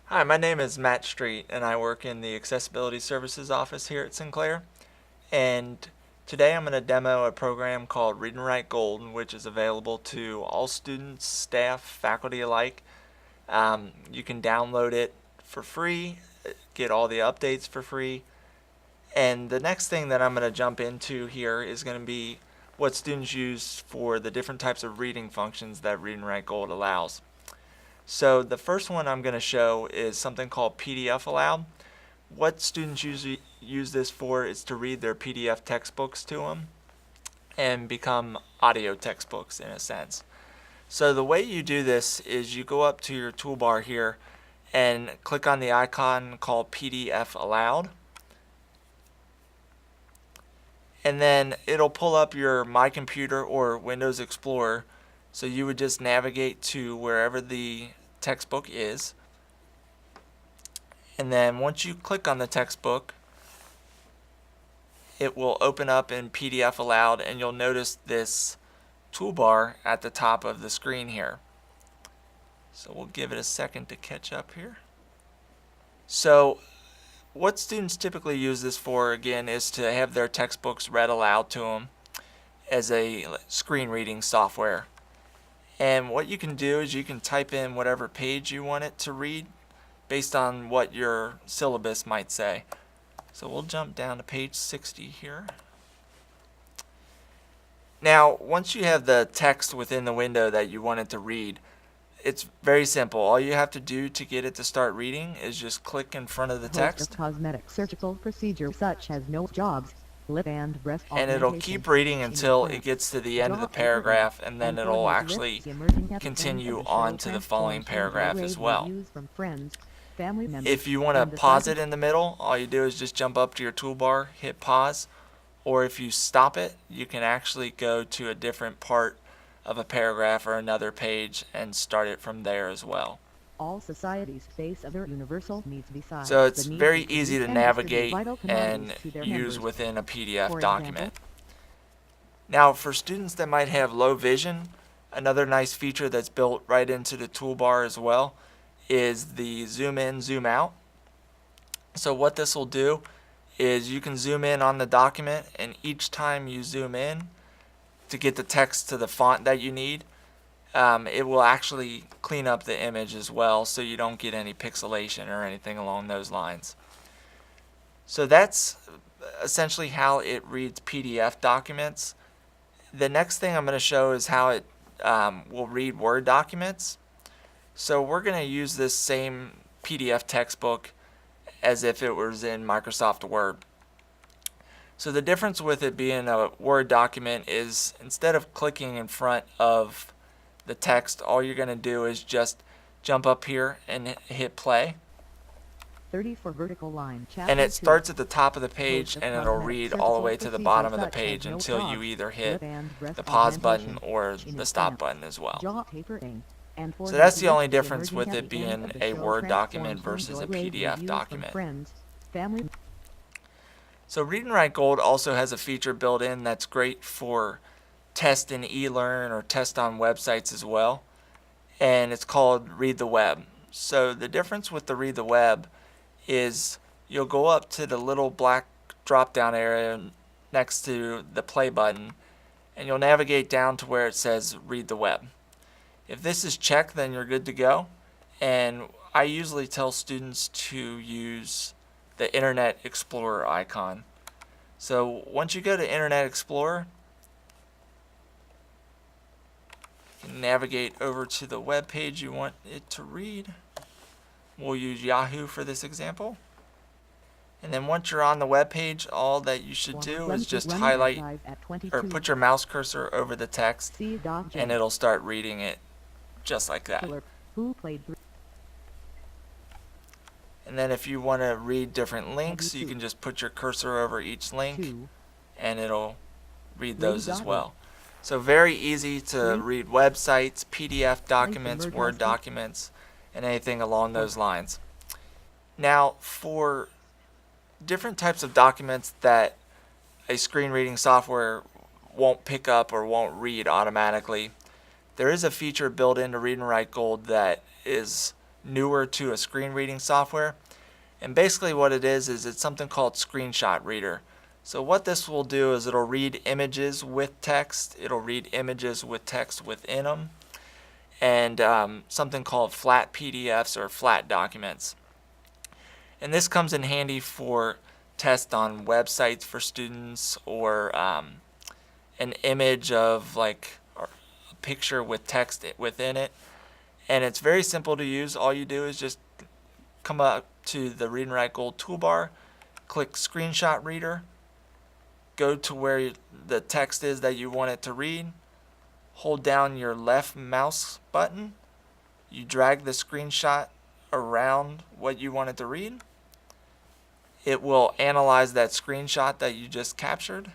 Hi, my name is Matt Street, and I work in the Accessibility Services office here at Sinclair. And today I'm going to demo a program called Read and Write Gold, which is available to all students, staff, faculty alike. You can download it for free, get all the updates for free. And the next thing that I'm going to jump into here is going to be what students use for the different types of reading functions that Read and Write Gold allows. So the first one I'm going to show is something called PDF Aloud. What students usually use this for is to read their PDF textbooks to them and become audio textbooks in a sense. So the way you do this is you go up to your toolbar here and click on the icon called PDF Aloud. And then it'll pull up your My Computer or Windows Explorer. So you would just navigate to wherever the textbook is. And then once you click on the textbook, it will open up in PDF Aloud, and you'll notice this toolbar at the top of the screen here. So we'll give it a second to catch up here. So what students typically use this for, again, is to have their textbooks read aloud to them as a screen reading software. And what you can do is you can type in whatever page you want it to read based on what your syllabus might say. So we'll jump down to page 60 here. Now, once you have the text within the window that you want it to read, it's very simple. All you have to do to get it to start reading is just click in front of the text. Cosmetic surgical procedure such as nose jobs, lip and breast and it'll keep reading until it gets to the end of the paragraph, and then it'll actually continue on to the following paragraph as well. If you want to pause it in the middle, all you do is just jump up to your toolbar, hit pause, or if you stop it, you can actually go to a different part of a paragraph or another page and start it from there as well. All societies face other universal needs besides. So it's very easy to navigate and use within a PDF document. Now, for students that might have low vision, another nice feature that's built right into the toolbar as well is the zoom in, zoom out. So what this will do is you can zoom in on the document, and each time you zoom in to get the text to the font that you need, it will actually clean up the image as well, so you don't get any pixelation or anything along those lines. So that's essentially how it reads PDF documents. The next thing I'm going to show is how it will read Word documents. So we're going to use this same PDF textbook as if it was in Microsoft Word. So the difference with it being a Word document is instead of clicking in front of the text, all you're going to do is just jump up here and hit play. 34 vertical line, and it starts at the top of the page, and it'll read all the way to the bottom of the page until you either hit the pause button or the stop button as well. So that's the only difference with it being a Word document versus a PDF document. So Read and Write Gold also has a feature built in that's great for test in eLearn or test on websites as well, and it's called Read the Web. So the difference with the Read the Web is you'll go up to the little black drop down area next to the play button, and you'll navigate down to where it says Read the Web. If this is checked, then you're good to go, and I usually tell students to use the Internet Explorer icon. So once you go to Internet Explorer, navigate over to the web page you want it to read. We'll use Yahoo for this example. And then once you're on the web page, all that you should do is just highlight or put your mouse cursor over the text, and it'll start reading it just like that. And then if you want to read different links, you can just put your cursor over each link, and it'll read those as well. So very easy to read websites, PDF documents, Word documents, and anything along those lines. Now, for different types of documents that a screen reading software won't pick up or won't read automatically, there is a feature built into Read and Write Gold that is newer to a screen reading software. And basically what it is it's something called Screenshot Reader. So what this will do is it'll read images with text, it'll read images with text within them, and something called flat PDFs or flat documents. And this comes in handy for tests on websites for students, or an image of like a picture with text within it. And it's very simple to use. All you do is just come up to the Read and Write Gold toolbar, click Screenshot Reader, go to where the text is that you want it to read, hold down your left mouse button, you drag the screenshot around what you want it to read. It will analyze that screenshot that you just captured.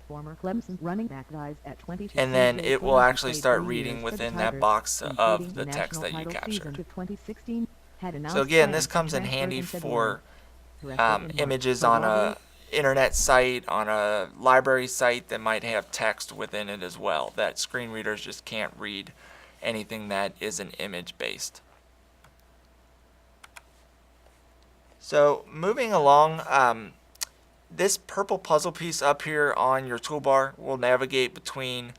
Former Clemson running back dies at 22. And then it will actually start Played 3 reading years for the within that Tigers, box of including the text that you national title season captured. of 2016, had announced So again, plans this to comes in transfer handy in February. for Directed in March, images but on a Robert internet site, on a library site that might have text within it as well, that screen readers just can't read anything that isn't image based. So moving along, this purple puzzle piece up here on your toolbar will navigate between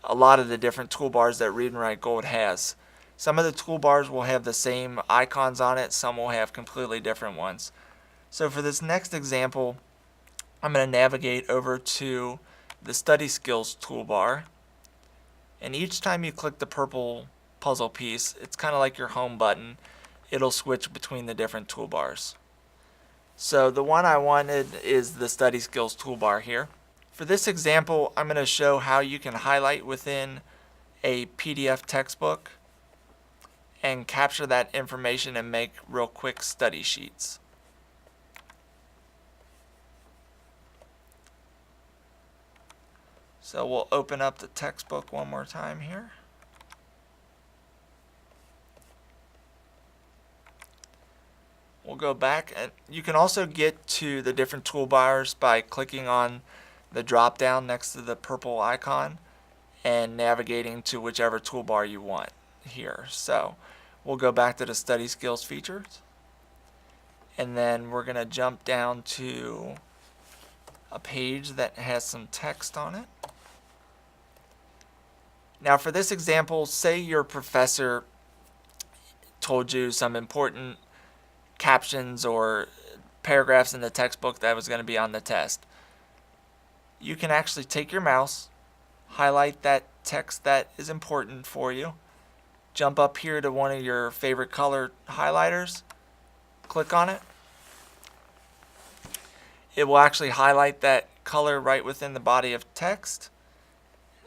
a lot of the different toolbars that Read and Write Gold has. Some of the toolbars will have the same icons on it, some will have completely different ones. So for this next example, I'm going to navigate over to the Study Skills toolbar, and each time you click the purple puzzle piece, it's kind of like your home button, it'll switch between the different toolbars. So the one I wanted is the Study Skills toolbar here. For this example, I'm going to show how you can highlight within a PDF textbook and capture that information and make real quick study sheets. So we'll open up the textbook one more time here. We'll go back, and you can also get to the different toolbars by clicking on the drop down next to the purple icon and navigating to whichever toolbar you want here. So we'll go back to the Study Skills features, and then we're going to jump down to a page that has some text on it. Now for this example, say your professor told you some important captions or paragraphs in the textbook that was going to be on the test. You can actually take your mouse, highlight that text that is important for you, jump up here to one of your favorite color highlighters, click on it. It will actually highlight that color right within the body of text.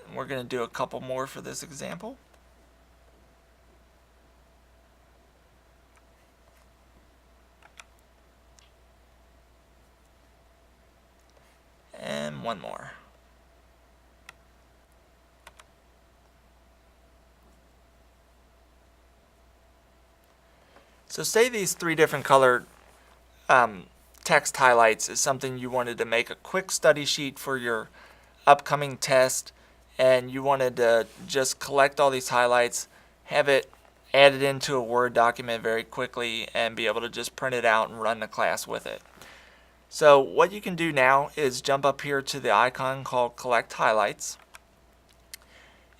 And we're going to do a couple more for this example. And one more. So say these 3 different colored text highlights is something you wanted to make a quick study sheet for your upcoming test, and you wanted to just collect all these highlights, have it added into a Word document very quickly, and be able to just print it out and run the class with it. So what you can do now is jump up here to the icon called Collect Highlights.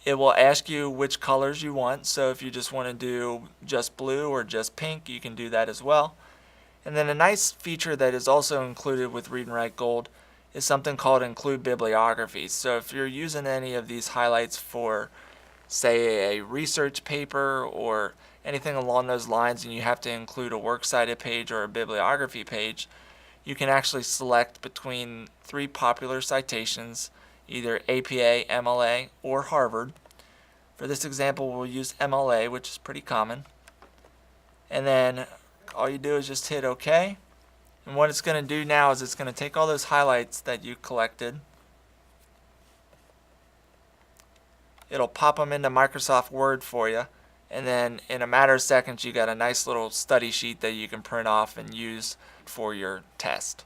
It will ask you which colors you want, so if you just want to do just blue or just pink, you can do that as well. And then a nice feature that is also included with Read and Write Gold is something called Include Bibliography. So if you're using any of these highlights for, say, a research paper or anything along those lines, and you have to include a works cited page or a bibliography page, you can actually select between 3 popular citations, either APA, MLA, or Harvard. For this example, we'll use MLA, which is pretty common. And then all you do is just hit OK. And what it's going to do now is it's going to take all those highlights that you collected. It'll pop them into Microsoft Word for you. And then in a matter of seconds, you got a nice little study sheet that you can print off and use for your test.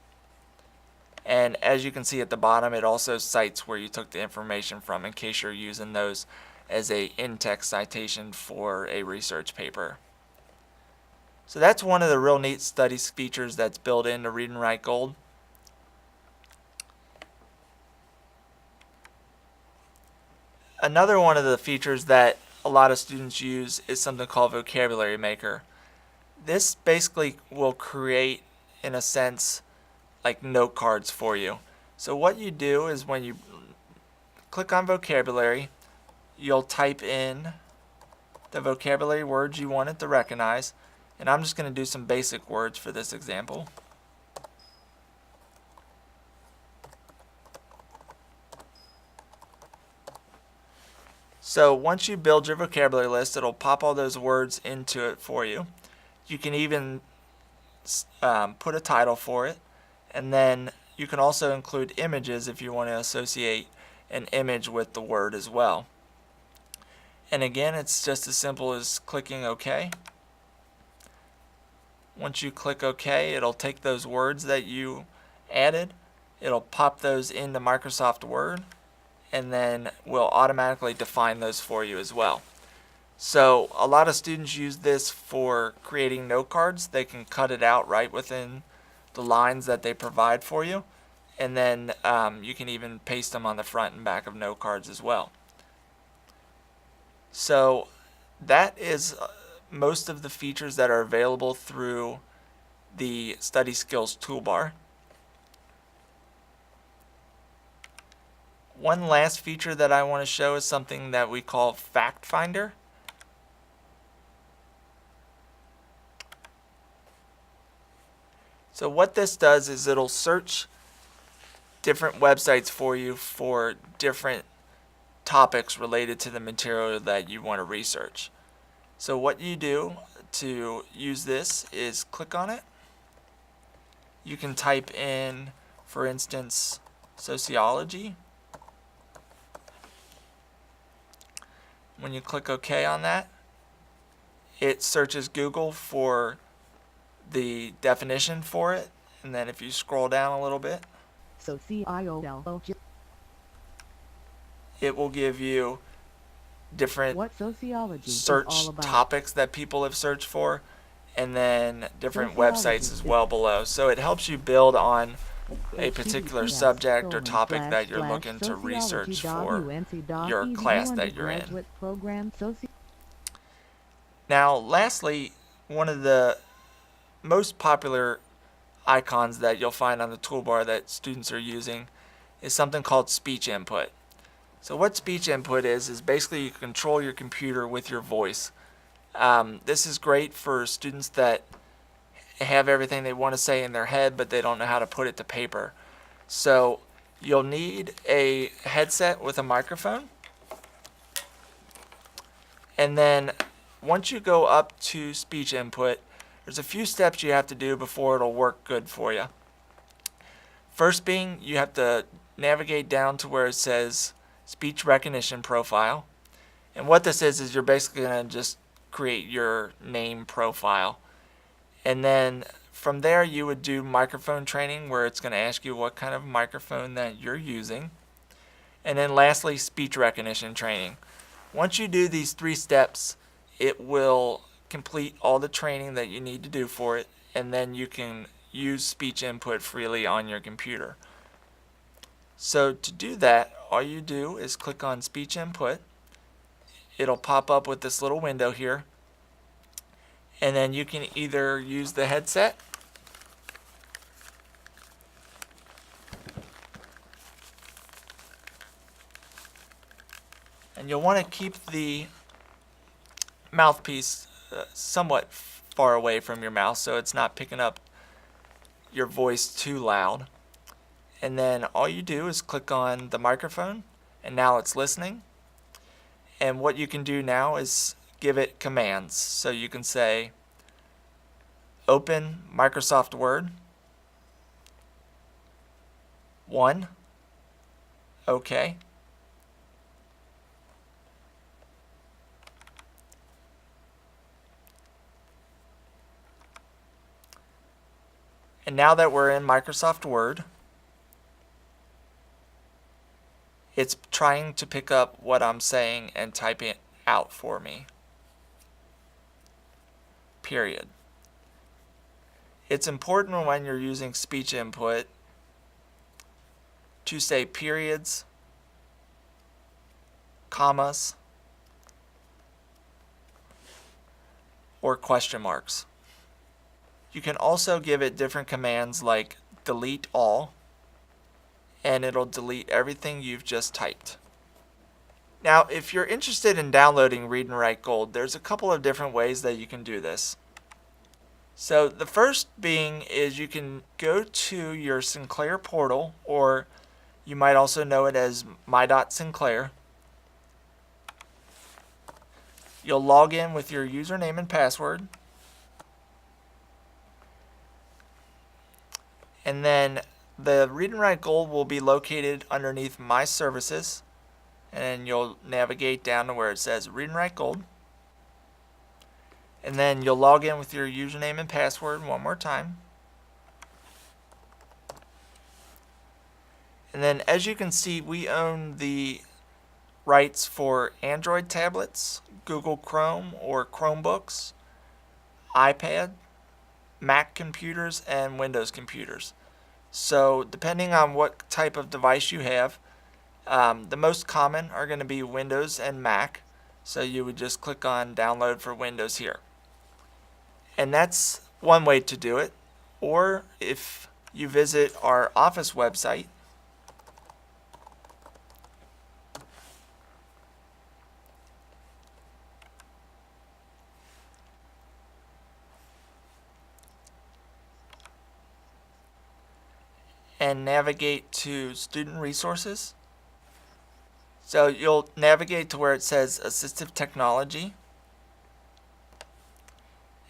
And as you can see at the bottom, it also cites where you took the information from in case you're using those as a in-text citation for a research paper. So that's one of the real neat studies features that's built into Read and Write Gold. Another one of the features that a lot of students use is something called Vocabulary Maker. This basically will create, in a sense, like note cards for you. So what you do is when you click on vocabulary, you'll type in the vocabulary words you want it to recognize, and I'm just going to do some basic words for this example. So once you build your vocabulary list, it'll pop all those words into it for you. You can even put a title for it, and then you can also include images if you want to associate an image with the word as well. And again, it's just as simple as clicking OK. Once you click OK, it'll take those words that you added, it'll pop those into Microsoft Word, and then we'll automatically define those for you as well. So a lot of students use this for creating note cards. They can cut it out right within the lines that they provide for you, and then you can even paste them on the front and back of note cards as well. So that is most of the features that are available through the Study Skills toolbar. One last feature that I want to show is something that we call Fact Finder. So what this does is it'll search different websites for you for different topics related to the material that you want to research. So what you do to use this is click on it. You can type in, for instance, sociology. When you click OK on that, it searches Google for the definition for it, and then if you scroll down a little bit, Sociology. it will give you different What sociology is search all about. topics that people have searched for, and then different Sociology websites as well below. So it helps you build on a particular subject or topic that you're looking to research for your class that you're in. Now, lastly, one of the most popular icons that you'll find on the toolbar that students are using is something called speech input. So what speech input is basically you control your computer with your voice. This is great for students that have everything they want to say in their head, but they don't know how to put it to paper. So you'll need a headset with a microphone. And then once you go up to speech input, there's a few steps you have to do before it'll work good for you. First being, you have to navigate down to where it says speech recognition profile. And what this is you're basically going to just create your name profile. And then from there you would do microphone training, where it's going to ask you what kind of microphone that you're using. And then lastly, speech recognition training. Once you do these 3 steps, it will complete all the training that you need to do for it, and then you can use speech input freely on your computer. So to do that, all you do is click on speech input. It'll pop up with this little window here, and then you can either use the headset and you'll want to keep the mouthpiece somewhat far away from your mouth so it's not picking up your voice too loud. And then all you do is click on the microphone, and now it's listening. And what you can do now is give it commands. So you can say, open Microsoft Word, 1, OK. And now that we're in Microsoft Word, it's trying to pick up what I'm saying and typing it out for me. Period. It's important when you're using speech input to say periods, commas, or question marks. You can also give it different commands like delete all, and it'll delete everything you've just typed. Now, if you're interested in downloading Read and Write Gold, there's a couple of different ways that you can do this. So the first being is you can go to your Sinclair portal, or you might also know it as my.sinclair. You'll log in with your username and password. And then the Read and Write Gold will be located underneath My Services. And then you'll navigate down to where it says Read and Write Gold. And then you'll log in with your username and password one more time. And then as you can see, we own the rights for Android tablets, Google Chrome or Chromebooks, iPad, Mac computers, and Windows computers. So depending on what type of device you have, the most common are going to be Windows and Mac. So you would just click on download for Windows here. And that's one way to do it. Or if you visit our Office website, and navigate to Student Resources. So you'll navigate to where it says Assistive Technology,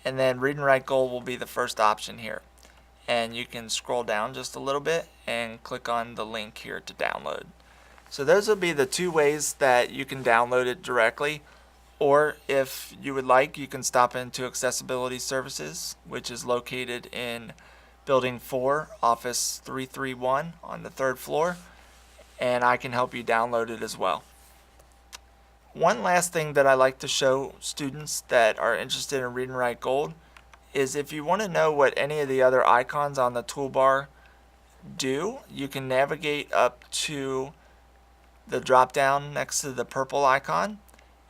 and then Read and Write Gold will be the first option here. And you can scroll down just a little bit and click on the link here to download. So those will be the two ways that you can download it directly, or if you would like, you can stop into Accessibility Services, which is located in Building 4, Office 331 on the 3rd floor, and I can help you download it as well. One last thing that I like to show students that are interested in Read and Write Gold is if you want to know what any of the other icons on the toolbar do, you can navigate up to the drop down next to the purple icon,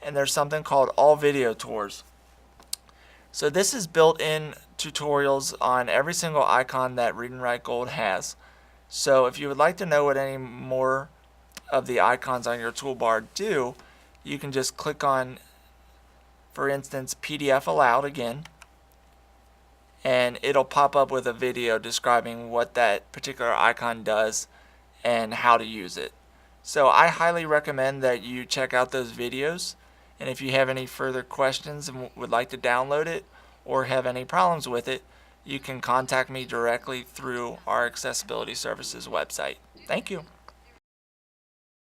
and there's something called All Video Tours. So this is built-in tutorials on every single icon that Read and Write Gold has. So if you would like to know what any more of the icons on your toolbar do, you can just click on, for instance, PDF Allowed again, and it'll pop up with a video describing what that particular icon does and how to use it. So I highly recommend that you check out those videos, and if you have any further questions and would like to download it or have any problems with it, you can contact me directly through our Accessibility Services website. Thank you.